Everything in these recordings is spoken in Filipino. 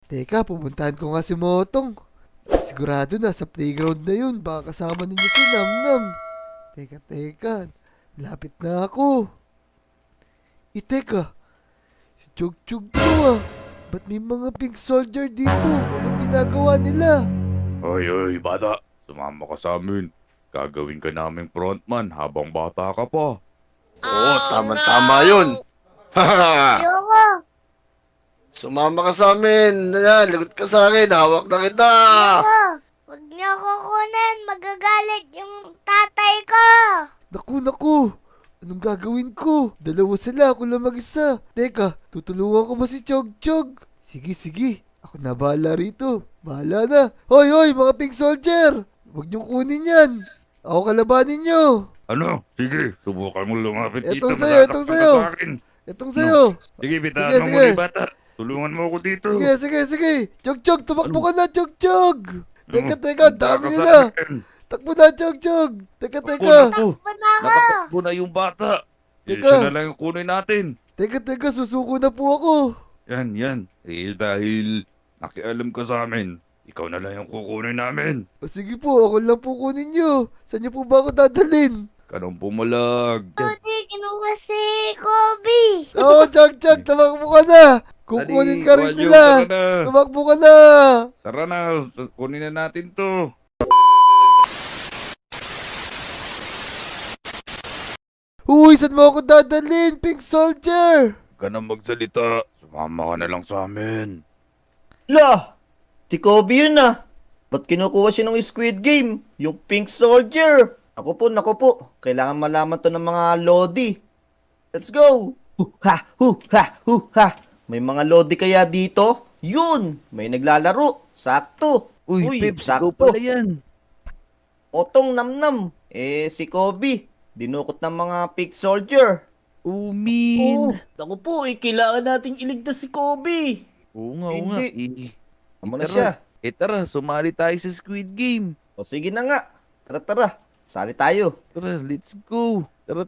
Teka, pupuntahan ko nga si Motong. Sigurado na sa playground na yun. Baka kasama ninyo si Namnam. Teka. Lapit na ako. Teka. Si Chug-Chug to ah. Ba't may mga pink soldier dito? Anong ginagawa nila? Ay, bata. Sumama ka sa amin. Gagawin ka naming frontman habang bata ka pa. Oo, tama-tama yun. Haha! Ayoko. Sumama ka sa amin. Ayan, lagot ka sa akin. Hawak na kita. Ayoko. Huwag niyo ako kunin. Magagalit yung tatay ko. Naku. Anong gagawin ko? Dalawa sila, ako lang mag-isa. Teka, tutulungan ko ba si Chog-Chog? Sige. Ako na bahala rito. Bahala na. Hoy, mga pink soldier! Huwag niyong kunin yan. Ako kalabanin niyo. Ano? Sige, subukan mo lumapit dito. Etong sa'yo, Masasaktan etong ka sa'yo. sa akin. Itong sa'yo. Sige, bitawan Sige, mo sige. muna yung bata. Tulungan mo ako dito. Sige. Chog-Chog, tumakbo ka na, Chog-Chog. Teka, Punta dami ka sa nila. akin. Takbo na, Chog-Chog. Teka. Naku, Takbo na ako. nakatakbo na yung bata. Teka. Siya na lang yung kunin natin. Teka, susuko na po ako. Yan. Dahil nakialam ka sa amin, ikaw na lang yung kukunin namin. O sige po, ako lang po kunin niyo. Saan niyo po ba ako dadalhin? Kanong pumalag. Tuti, kinuha si Kobe. Oo, Chog-Chog, tumakbo ka na. Kukunin ka rin Walyo, nila. Tara na. Tumakbo ka na. Tara na, kunin na natin to. Uy, saan mo ako dadalhin, Pink Soldier? Huwag ka na magsalita. Sumama ka na lang sa amin. La! Si Kobe yun ah. Ba't kinukuha siya ng Squid Game? Yung Pink Soldier. Naku po. Kailangan malaman to ng mga Lodi. Let's go! Hu-ha! May mga Lodi kaya dito? Yun! May naglalaro. Sakto. Uy, Peps, ikaw sakto. pala yan. Otong namnam. Si Kobe. Dinukot ng mga Pink Soldier. Umin. Naku po, kailangan nating iligtas si Kobe. Oo nga. Hindi. Amo na Tara. siya. Tara, sumali tayo sa Squid Game. O sige na nga. Tara. Sali tayo. Tara, let's go. Tara.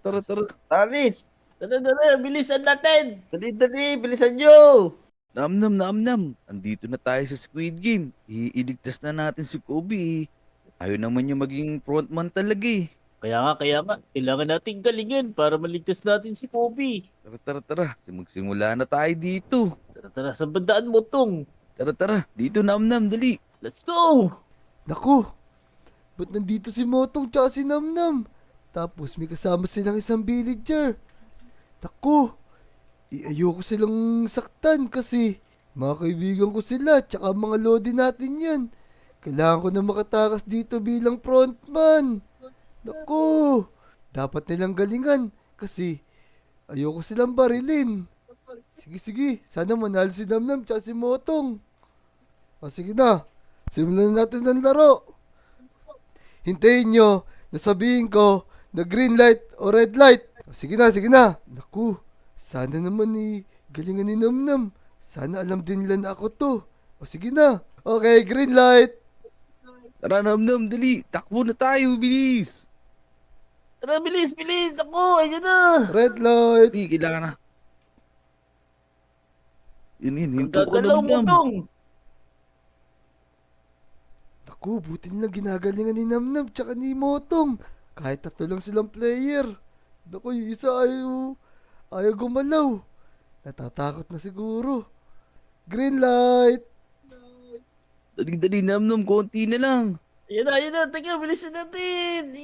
Talis. Tara, bilisan natin. Dali. Bilisan nyo. Namnam. Andito na tayo sa Squid Game. Iiligtas na natin si Kobe. Ayaw naman niya maging frontman talaga eh. Kaya nga, kailangan nating galingan para maligtas natin si Kobe. Tara. Magsimula na tayo dito. Tara, sa bandaan mo tong. Tara. Dito, Namnam, dali. Let's go! Naku, ba't nandito si Motong tsaka si Namnam? Tapos may kasama silang isang villager. Naku, ayoko silang saktan kasi mga kaibigan ko sila tsaka mga lodi natin yan. Kailangan ko na makatakas dito bilang frontman. Naku, dapat nilang galingan kasi ayoko silang barilin. Sige, sana manalo si Namnam tsaka si Motong. O sige na, simulan na natin ang laro. Hintayin nyo na sabihin ko na green light o red light. O sige na. Naku, sana naman galingan ni Namnam. Sana alam din nila na ako to. O sige na. Okay, green light. Tara, Namnam, dali. Takbo na tayo, bilis. Tara, bilis! Ako, ayan na! Red light. Hindi, kailangan na. Yun, Ang hinto ko, gagalaw mo Namnam. tong. Naku, buti nilang ginagalingan ni Namnam tsaka ni Motong. Kahit tatlo lang silang player. Naku, yung isa ayaw gumalaw. Natatakot na siguro. Green light. Dali, Namnam, konti na lang. Ayan na. Teka, bilisan natin.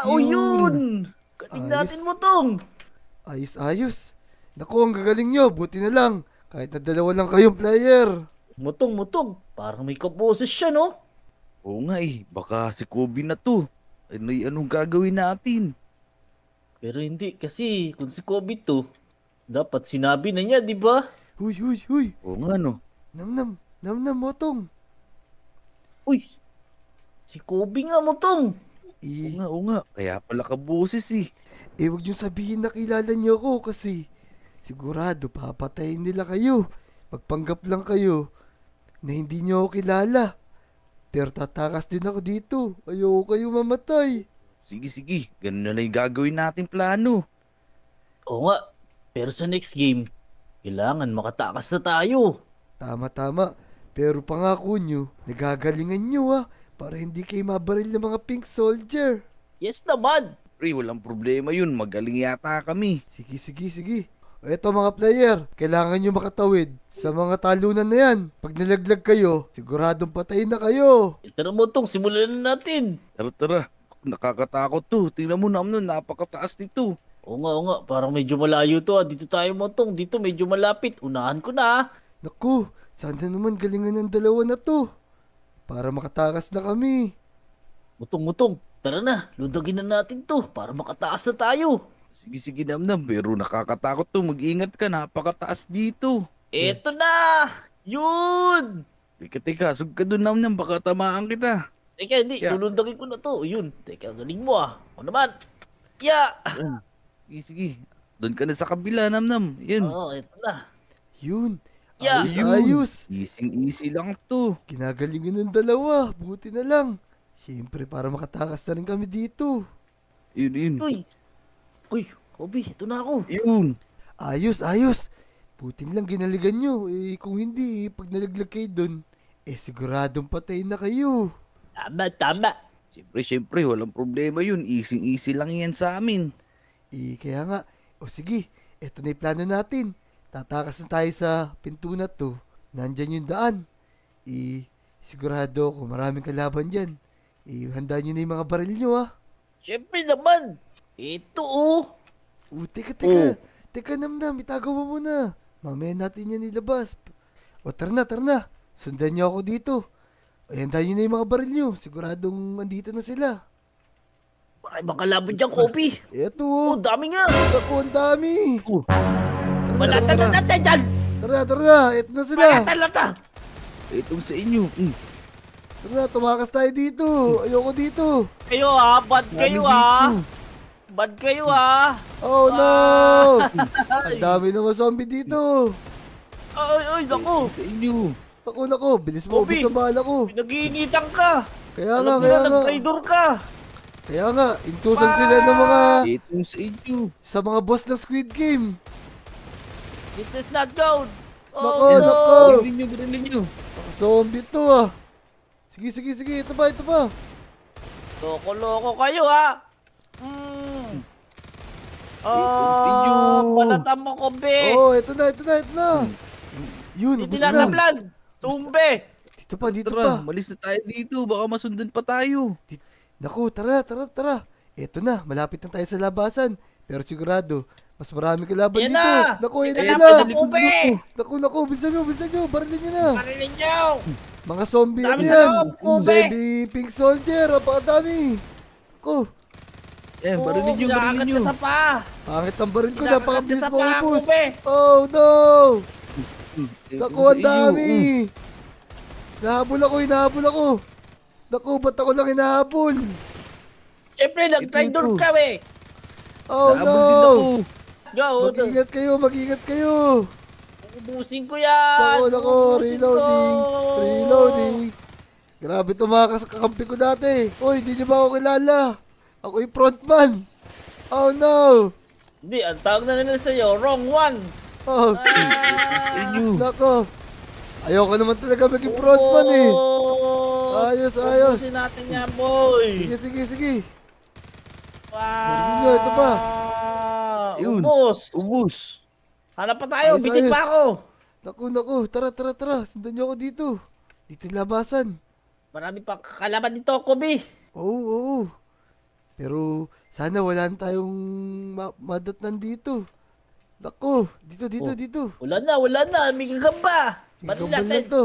O Yun. yun! Kating Ayos. natin mo tong. Ayos. Naku, ang gagaling nyo. Buti na lang. Kahit na dalawa lang kayong player. Mutong. Parang may kaboses siya, no? Oo nga eh, baka si Kobe na to. Anong gagawin natin? Pero hindi, kasi kung si Kobe to, dapat sinabi na niya, di ba? Huy. Oo nga no. Namnam, Motong. Uy! Si Kobe nga mo tong. Oo nga. Kaya pala kaboses eh. Huwag nyo sabihin na kilala nyo ako kasi sigurado papatayin nila kayo. Magpanggap lang kayo na hindi nyo ako kilala. Pero tatakas din ako dito. Ayoko kayo mamatay. Sige. Ganun na lang yung gagawin natin plano. Oo nga, pero sa next game, kailangan makatakas na tayo. Tama. Pero pangako nyo, nagagalingan nyo para hindi kayo mabaril ng mga pink soldier. Yes naman. Pre, walang problema yun. Magaling yata kami. Sige. Eto mga player, kailangan nyo makatawid sa mga talunan na yan. Pag nalaglag kayo, siguradong patayin na kayo. Tara Motong, simulan na natin. Tara. Nakakatakot to. Tingnan mo naman, napakataas nito. Oo nga, parang medyo malayo to. Dito tayo Motong, dito medyo malapit. Unahan ko na. Naku, sana naman galingan ng dalawa na to. Para makatakas na kami. Motong, tara na. Ludagin na natin to para makataas na tayo. Sige, Namnam. Pero nakakatakot to. Mag-ingat ka. Napakataas dito. Eto na! Yun! Teka. Sug ka doon, Namnam. Baka tamaan kita. Teka, hindi. Yeah. Lulundagin ko na to. Yun. Teka, galing mo Ako naman. Yeah! Sige. Doon ka na sa kabila, Namnam. Yun. Oo, eto na. Yun. Yeah. Ayos. Easy lang to. Ginagalingan ng dalawa. Buti na lang. Siyempre, para makatakas na rin kami dito. Yun. Uy, Kobe, ito na ako. Yun. Ayos. Buti lang ginaligan nyo. Kung hindi, pag nalaglag kayo dun, siguradong patayin na kayo. Tama. Siyempre, walang problema yun. Easy lang yan sa amin. Kaya nga, sige, eto na yung plano natin. Tatakas na tayo sa pinto na to. Nandyan yung daan. Sigurado ako maraming kalaban dyan. Handa nyo na yung mga baril nyo Siyempre naman. Ito Teka. Oh. Teka Namnam, itago mo muna. Mamaya natin yan ilabas. Tara na. Sundan nyo ako dito. Handa nyo na yung mga baril nyo. Siguradong andito na sila. Ay, bang kalaban dyan, Kobe. Eto Oh, dami nga. Ako, ang dami. Malata na natin dyan. Tara. Eto na sila. Malata. Itong sa inyo. Tara, tumakas tayo dito. Ayoko dito. Kayo bad kayo Bad kayo Oh no! Ang dami naman zombie dito. Ay, naku. Sa inyo. Naku, bilis mo, Bobby. ubos ang bala ko. Pinag-iinitan ka. Kaya Alam nga. mo na, traitor ka. Kaya nga, intusan sila ng mga, Itong sa inyo. sa mga boss ng Squid Game. This is not gold. Nako, Oh, nako. Garilin nyo. Zombie to Sige, ito ba? Loko-loko kayo Continue. Palata mo, Kobe. Oh, ito na. Yun, Hindi ubos na. natablan. Tumbe. Dito pa. Tara, malis na tayo dito. Baka masundan pa tayo. Naku, tara. Ito na, malapit na tayo sa labasan. Pero sigurado, mas marami kalaban Yan dito. na. Naku, yan na Ayan sila. na, Kobe. Naku, bilisan nyo. Barilin nyo na. Parilin nyo. Mga zombie Dami yan. sa loob, Kobe. Zombie pink soldier. Napakadami. Naku, Barilin nyo. Nakakat ka sa pa. pangit ang baril ko. Kinakagat Napakabilis ka sa mo paa, ubos. Kobe. Oh no. Itong Naku, sa ang inyo. dami. Hinahabol ako. Naku, ba't ako lang hinahabol? Siyempre, nag-traitor Ito. ka Oh Nahabol din ako. no. Go. Mag-ingat kayo. Ubusin ko yan. Nako, Ubusin ko. reloading. Grabe tumakas kakampi ko dati. Hoy, hindi niyo ba ako kilala? Ako yung frontman. Oh no. Hindi, ang tawag na nila sa'yo, wrong one. Oh, Inyo. nako. Ayoko naman talaga maging frontman Ayos. Ubusin natin yan, boy. Sige. Wow. Narinig nyo, ito pa. Yun. Ubus. Hanap pa tayo, Ayos, bitin ayos. pa ako. Naku. Tara. Sundan niyo ako dito. Dito yung labasan. Marami pa kalaban dito, Kobe. Oo. Pero sana wala na tayong madatnan dito. Naku, dito. Wala na, may gagamba. Bali Gagambal lang natin. to.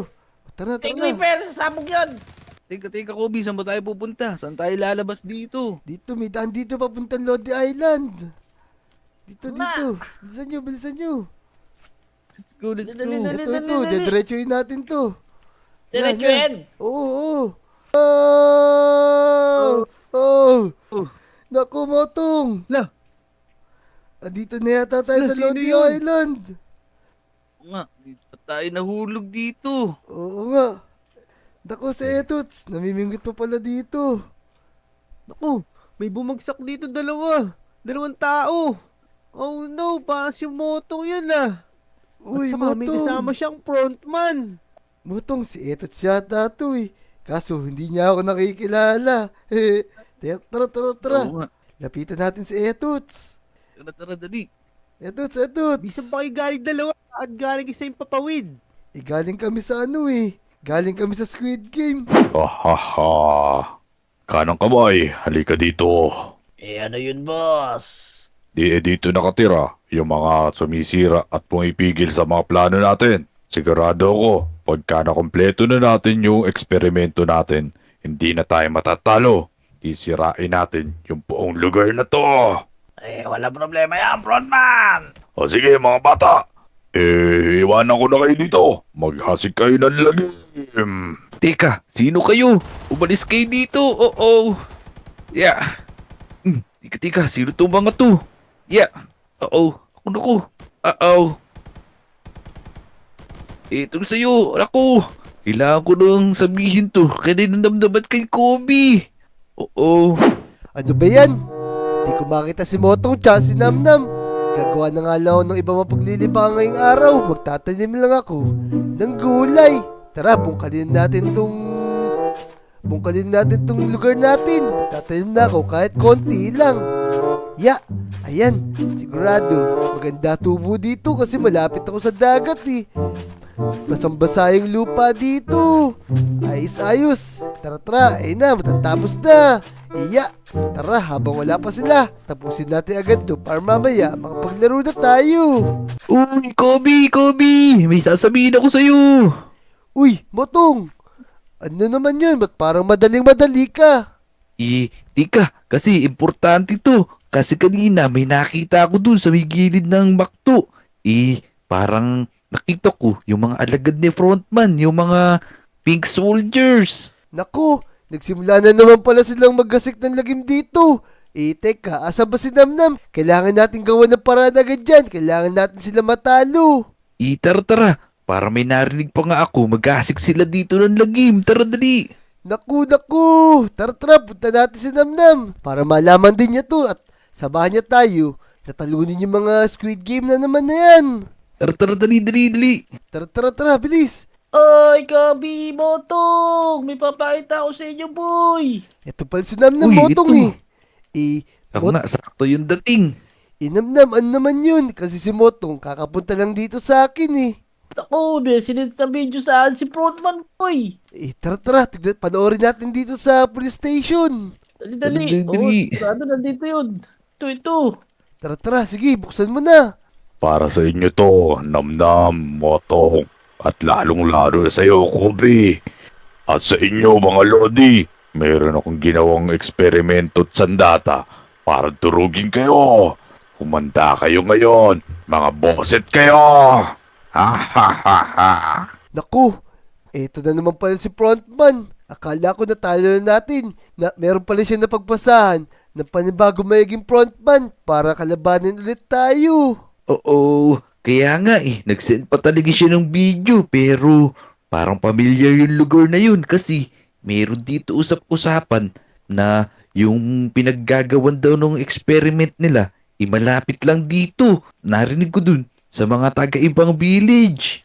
Tara. Penguin Fair, sabog yun. Teka, Kobe. Saan ba tayo pupunta? Saan tayo lalabas dito? Dito, may daan dito papuntang Lodi Island. Dito. Bilisan nyo. Let's go. Ito, dediretsuhin natin to. Diretso Yan. yan. Oo. Oh. Naku, Motong. La. Andito na yata tayo Sino sa Lodi yun? Island. Nga, dito pa tayo nahulog dito. Oo nga. Naku, si Etots. Namimingwit pa pala dito. Naku, may bumagsak dito dalawang tao. Oh no, parang si Motong yan Uy, At saka may kasama Motong. siyang frontman. Motong, si Etots yata to eh. Kaso, hindi niya ako nakikilala. Tara. Oo nga. Lapitan natin si Etots. Tara, dali. Etots. Bisan pa kayo galing dalawa at galing isa yung papawid. Galing kami sa ano eh. Galing kami sa Squid Game. Ahaha. Kanang kamay, halika dito. Ano yun, boss? Dito nakatira yung mga sumisira at pumipigil sa mga plano natin. Sigurado ako, pagka nakompleto na natin yung eksperimento natin, hindi na tayo matatalo. Isirain natin yung buong lugar na to. Wala problema yan, frontman! O sige mga bata, iwanan ko na kayo dito. Maghasik kayo ng lagim. Teka, sino kayo? Umalis kayo dito. Oo. Yeah. Tika, sino to mga to? Yeah. Oo. Ako. Oo. Itong sa'yo. Ako. Kailangan ko nang sabihin to. Kaya nanamdaman kay Kobe. Oo. Ano ba yan? Di ko makita si Motong tsaka si Namnam. Gagawa na nga lang ako ng iba mapaglilibangan ngayong araw. Magtatanim lang ako ng gulay. Tara, bungkalin natin tong lugar natin. Magtatanim na ako kahit konti lang. Ayan, sigurado. Maganda tubo dito kasi malapit ako sa dagat eh. Basang-basa yung lupa dito. Ayos. Tara, na, matatapos na. Tara, habang wala pa sila, tapusin natin agad to para mamaya makapaglaro na tayo. Uy, Kobe! May sasabihin ako sa'yo. Uy, Motong! Ano naman yun? Ba't parang madaling-madali ka? Tika, kasi importante to. Kasi kanina may nakita ako dun sa may gilid ng bakto. Parang nakita ko yung mga alagad ni frontman, yung mga pink soldiers. Naku, nagsimula na naman pala silang maggasik ng lagim dito. Teka, asa ba si Namnam? Kailangan natin gawa ng paraan agad dyan. Kailangan natin sila matalo. Tara. Para may narinig pa nga ako, mag-asik sila dito ng lagim. Tara, dali. Naku. Tara, punta natin si Namnam. Para malaman din niya to at sabahan niya tayo. Natalunin yung mga Squid Game na naman na yan. Tara, dali. Tara, bilis. Oy, Kobe, Motong! May papakita ako sa inyo, boy! Ito pala si Namnam Uy, Motong ito. Ako Mot- nga, sakto yung dating. Namnam, ano naman yun? Kasi si Motong kakapunta lang dito sa akin eh. Ako, sinend na video sa akin si frontman, boy! Tara, panoorin natin dito sa police station. Dali. Dali. Sigurado nandito yun. Ito. Tara, sige, buksan mo na. Para sa inyo to, Namnam, Motong, at lalong-lalo na sa'yo, Kobe. At sa inyo, mga Lodi, mayroon akong ginawang eksperimento at sandata para durugin kayo. Kumanda kayo ngayon, mga boset kayo! Ha! Naku, eto na naman pala si frontman. Akala ko natalo na natin na meron pala siya napagpasahan ng panibago mayaging frontman para kalabanin ulit tayo. Oo, kaya nga nagsend pa talaga siya ng video pero parang pamilyar yung lugar na yun kasi meron dito usap-usapan na yung pinaggagawan daw ng experiment nila malapit lang dito. Narinig ko dun sa mga taga-ibang village.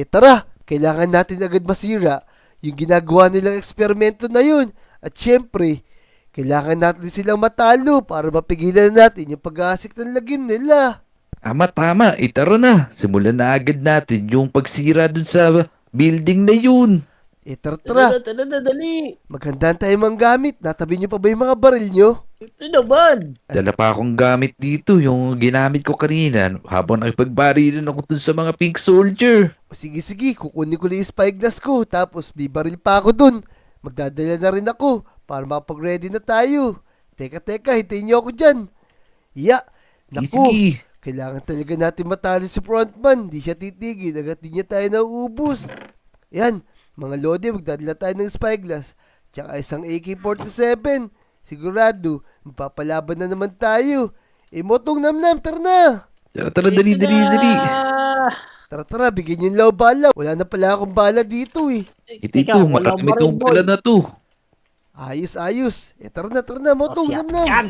Tara, kailangan natin agad masira yung ginagawa nilang eksperimento na yun. At syempre, kailangan natin silang matalo para mapigilan natin yung pag-aasik ng lagim nila. Tama. Tara na. Simulan na agad natin yung pagsira dun sa building na yun. Tara. Tara na, dali. Maghandaan tayo mga gamit. Natabi niyo pa ba yung mga baril nyo? Ito naman. Dala pa akong gamit dito, yung ginamit ko kanina habang nakipagbarilan ako dun sa mga pink soldier. Sige, kukunin ko lang yung spyglass ko. Tapos may baril pa ako dun. Magdadala na rin ako para makapag-ready na tayo. Teka, hintayin niyo ako dyan. Naku. Sige. Kailangan talaga natin matalo si frontman. Di siya titigil. Agad di niya tayo nauubos. Yan. Mga Lodi, magdadala tayo ng spyglass. Tsaka isang AK-47. Sigurado, magpapalaban na naman tayo. Motong Namnam, tara na. Tara, dali. Tara, bigyan niyo yung law bala. Wala na pala akong bala dito eh. Ito, marami itong pala na to. Ayos. Tara na, Motong Namnam. Yan.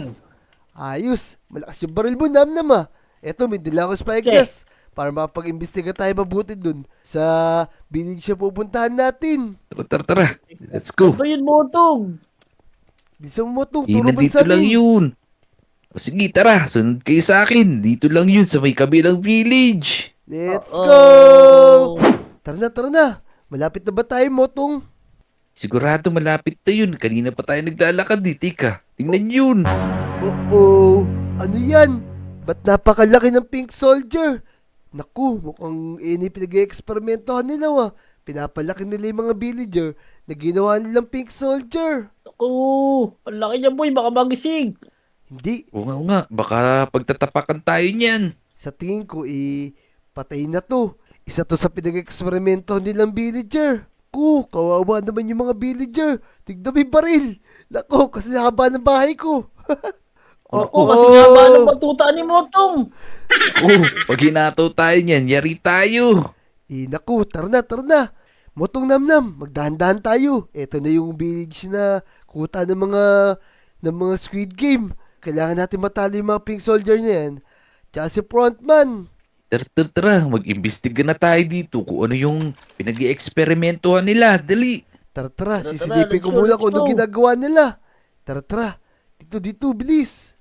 Ayos. Malakas yung baril mo, Namnam ah. Eto, may dala ako spyglass. para makapag-imbestiga tayo mabuti dun sa village na pupuntahan natin. Tara. Let's go. Ano ba yun, Motong? Bisa mo Motong, Eh, turo man nandito sa lang amin. yun. O sige, tara. Sunod kayo sa akin. Dito lang yun sa may kabilang village. Let's Oo. go! Tara na. Malapit na ba tayo, Motong? Sigurado malapit na yun. Kanina pa tayo naglalakad eh. Teka, tingnan yun. Oo, ano yan? Ba't napakalaki ng pink soldier? Naku, mukhang pinag-experimentohan nila Pinapalaki nila yung mga villager na ginawa nilang pink soldier. Ako, ang laki niya boy, baka magising. Hindi, Oo nga. Baka pagtatapakan tayo niyan. sa tingin ko patay na to. Isa to sa pinag-experimentohan nilang villager. Kawawa naman yung mga villager. Tignan mo yung baril. Naku, kasi haba ng bahay ko. Ako, kasi nga ba ng batuta ni Motong? Oo, pag hinataw tayo niyan, yari tayo. Naku, tara na. Motong Namnam, magdahan-dahan tayo. Ito na yung village na kuta ng mga Squid Game. Kailangan natin matalo yung mga pink soldier na yan. Tsaka si frontman. Tara. Mag-imbestiga na tayo dito kung ano yung pinag-i-eksperimentohan nila. Dali. Tara, Tara, sisilipin let's ko go, muna let's kung ano go. ginagawa nila. Tara. Dito, bilis.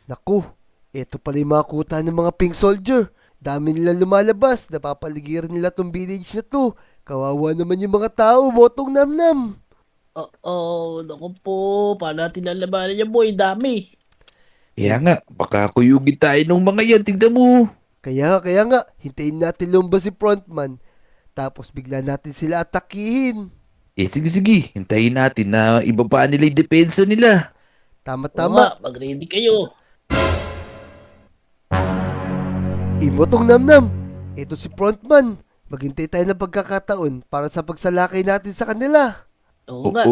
Naku, eto pala yung mga kuta ng mga pink soldier. Dami nila lumalabas. Napapaligiran nila tong village na to. Kawawa naman yung mga tao, Motong Namnam. Oo, naku po, paano natin lalabanan niya boy, dami. Kaya nga, baka kuyugin tayo ng mga yan. Tignan mo. Kaya nga, hintayin natin lumabas si frontman. Tapos bigla natin sila atakihin. Sige. Hintayin natin na ibaba nila yung depensa nila. Tama, Tama. mag-ready kayo. Motong Namnam, ito si frontman. Maghintay tayo ng pagkakataon para sa pagsalakay natin sa kanila. Oo nga.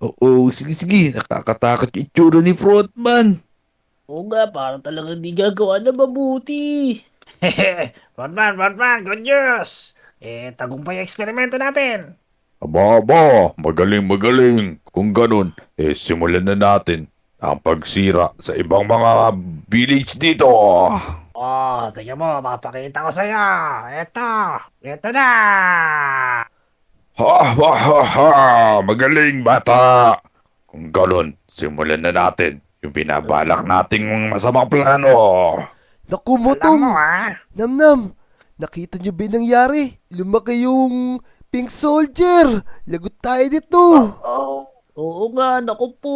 Oo. Sige. Nakakatakot yung itsura ni Frontman. Oo nga, parang talagang di gagawa na mabuti. Rodman, good news! Tagumpay ang eksperimento natin. Aba, magaling. Kung ganun, simulan na natin ang pagsira sa ibang mga village dito. Tingnan mo, mapakita ko sa'yo. Ito na! Ha! Magaling, bata! Kung ganun, simulan na natin yung binabalak nating masamang plano. Naku, Motong! Namnam, nakita niyo ba yung nangyari? Lumaki yung pink soldier! Lagot tayo dito! Oo nga, naku po.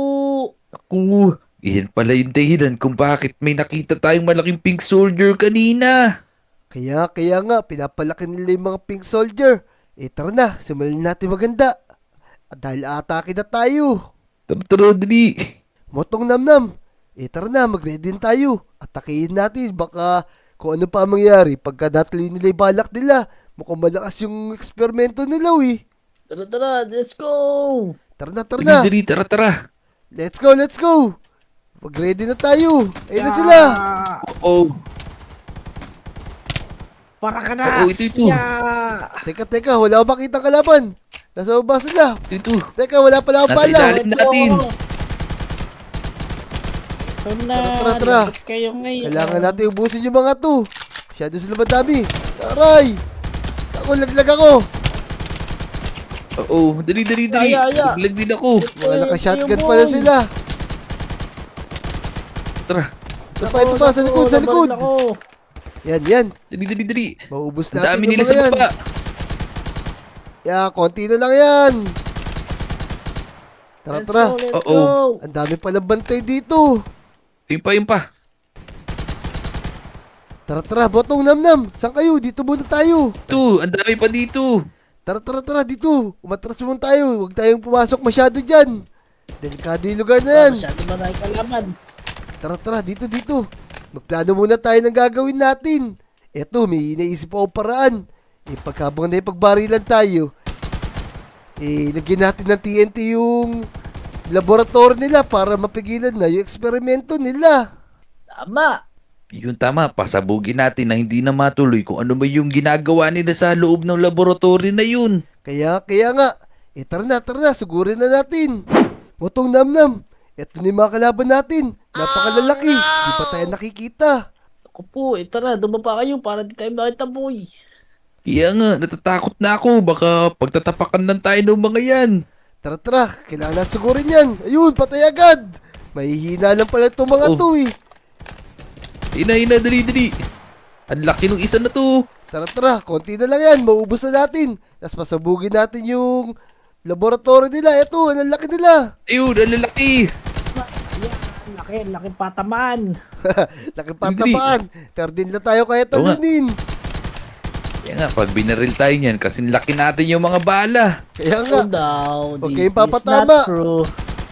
Ako, iyan pala yung dahilan kung bakit may nakita tayong malaking pink soldier kanina. Kaya nga, pinapalaki nila yung mga pink soldier. Tara na, simulan natin maganda. Dahil atake na tayo. Tara, dali. Motong Namnam, tara na, mag-ready na tayo. Atakihin natin, baka kung ano pa ang mangyari pagka natuloy nila yung balak nila. Mukhang malakas yung eksperimento nila, Tara, let's go! Tara na. Dali, tara. Let's go. Mag-ready na tayo. Ayun na sila. Oo. Para ka na! Oo, ito. Teka, wala akong makitang kalaban. Nasa baba sila. Ito. Teka, wala pala akong Nasa bala. ilalim natin. Tara. Kayo ngayon. Kailangan natin ubusin yung mga to. Masyado sila madami. Aray! Laglag ako. Oo, dali. Aya. Naglag din ako. Mga naka-shotgun pala sila. Tara. Ito pa, sa likod. Yan. Dali. Maubos Ang natin dami yung nila mga sa yan. baba. Konti na lang yan. Let's Tara. go, let's Oo. go! Ang dami palang bantay dito. Yung pa. Tara, Botong Namnam. Saan kayo? Dito muna tayo. Ito, ang dami pa dito. Tara, dito. Umatras muna tayo. Huwag tayong pumasok masyado dyan. Delikado yung lugar na yan. Masyado marami kalaban. Tara, dito. Magplano muna tayo ng gagawin natin. Eto, may naisip ako paraan. Pagkabang na ipagbarilan tayo, lagyan natin ng TNT yung laboratory nila para mapigilan na yung eksperimento nila. Tama! Yun tama, pasabugin natin na hindi na matuloy kung ano ba yung ginagawa nila sa loob ng laboratory na yun. Kaya nga, tara na, sugurin na natin. Motong Namnam, eto na yung mga kalaban natin. Napakalalaki, di pa tayo nakikita. Ako po, tara, dumapa kayo para di tayo makita, boy. Kaya nga, natatakot na ako. Baka pagtatapakan lang tayo ng mga yan. Tara, kailangan natin sugurin yan. Ayun, patay agad. Mahihina lang pala itong mga Oh. to eh. Hina, dali. Ang laki ng isa na to. Tara, konti na lang yan. Maubos na natin. Tapos pasabugin natin yung laboratory nila. Eto, ang laki nila. Ayun, ang lalaki. Laki pataman. Laki patapaan. Pero din na tayo kaya Oo nga. talunin. Kaya nga, pag binaril tayo niyan, kasi laki natin yung mga bala. Kaya nga, Oh, no, Huwag this kayong is papatama. not true.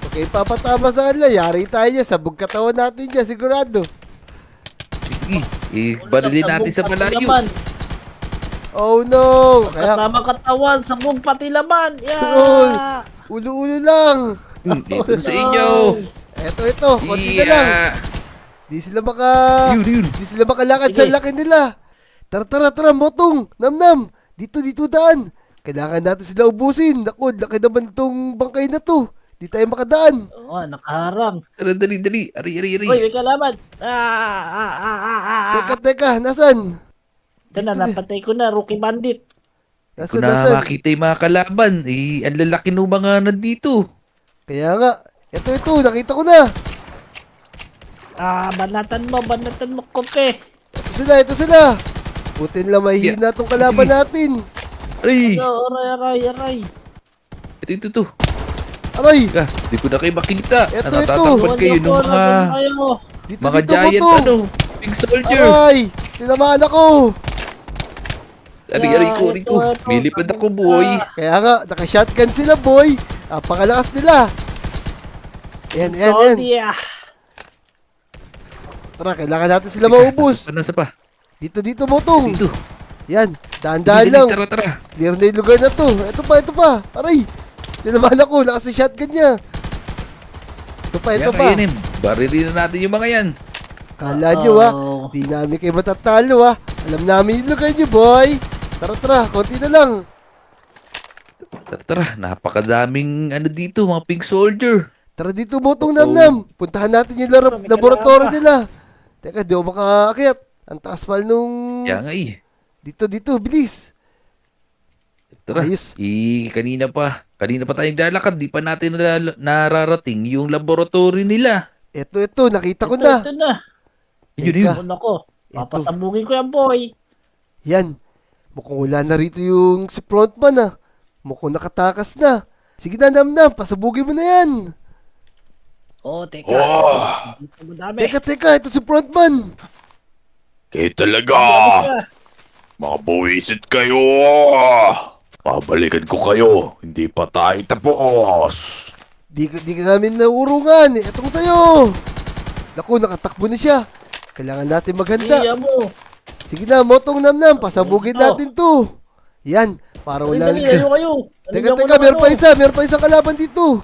okay, papatama sa kanila. Yari tayo dyan. Sabog katawan natin dyan, sigurado. Sige, barilin natin sa malayo. Laman. Oh no. Kaya, Kasama katawan, sabog pati laman. Uy. Yeah! ulo-ulo lang. Dito sa inyo. Eto, konti na lang. Di sila Yun. Di sila makalakad Sige. sa laki nila. Tara, Motong. Namnam. Dito daan. Kailangan natin sila ubusin. Naku, laki naman tong bangkay na to. Di tayo makadaan. Oo, nakaharang. Tara, dali. Ari. Uy, may kalaban. Teka, nasan? Ito na, napatay ko na, rookie bandit. Kung Nasan? na makita yung mga kalaban, ang lalaki ng mga nandito. Kaya nga. Ito, nakita ko na. Banatan mo, kope. Ito sila. Butin lang mahihina tong kalaban Sige. natin. Ay, Aray. ito. Aray, Di ko na kayo makita. Ito. Natatakpan kayo ng dito, mga giant, Motong. big soldier. Aray, tinamaan ako. Ari ko. Milipad ako, boy. Kaya nga, naka-shotgun sila, boy. Pakalakas nila. Yan. Soldier. Tara, kailangan natin sila maubos. Nasa pa. Dito, Motong. Dito. Yan, dahan-dahan Dali, lang. Tara. Clear na yung lugar na to. Ito pa. Aray, tinamaan ako. Lakas yung shotgun niya. Ito pa. Kaya barilin na natin yung mga yan. Kala nyo, di namin kayo matatalo, Alam namin yung lugar nyo, boy. Tara, konti na lang. Tara. Napakadaming dito, mga pink soldier. Tara dito, Motong Namnam. Puntahan natin yung laboratory nila. Teka, di ako makaakyat. Ang taas pal nung... Kaya nga Dito, bilis. Tara. Ayos. Kanina pa tayong lalakad. Di pa natin nararating yung laboratory nila. Ito, nakita ko na. Ito na. Yun. Ako nako. Papasabugin ko yan, boy. Yan. Mukhang wala na rito yung si frontman, Mukhang nakatakas na. Sige na, Namnam. Pasabugin mo na yan. Teka. Dito madami. Teka. Ito si frontman. Kayo talaga. Mga buwisit kayo. Babalikan ko kayo. Hindi pa tayo tapos. Di ka namin naurungan. Itong sa'yo. Naku, nakatakbo na siya. Kailangan natin maghanda. Iya mo. Sige na, Motong Namnam. Pasabugin natin to. Yan. Para wala Dali, kayo. Teka, meron pa isang kalaban dito.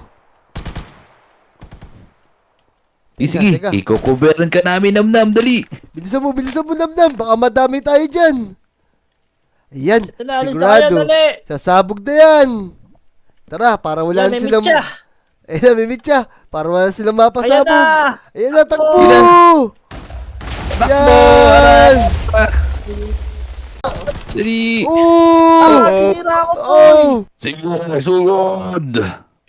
Sige, Teka. iko-coveran ka namin, Namnam. Dali. Bilisan mo, Namnam. Baka madami tayo dyan. Ayan, Ito na, alis na kayo, sigurado. dali. Sasabog na yan. Tara, para wala Yan, may silang... mitya. Ayan, may mitya. Para wala silang Ayan mapasabog. na. Ayan na, takbo! Takbo! Yan! Dali. Oo! Tinira ako, boy. Oh! Sige, sugod.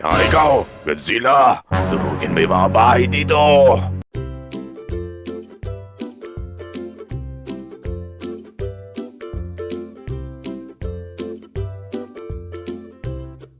Ikaw, Godzilla. Durugin mo yung mga bahay dito.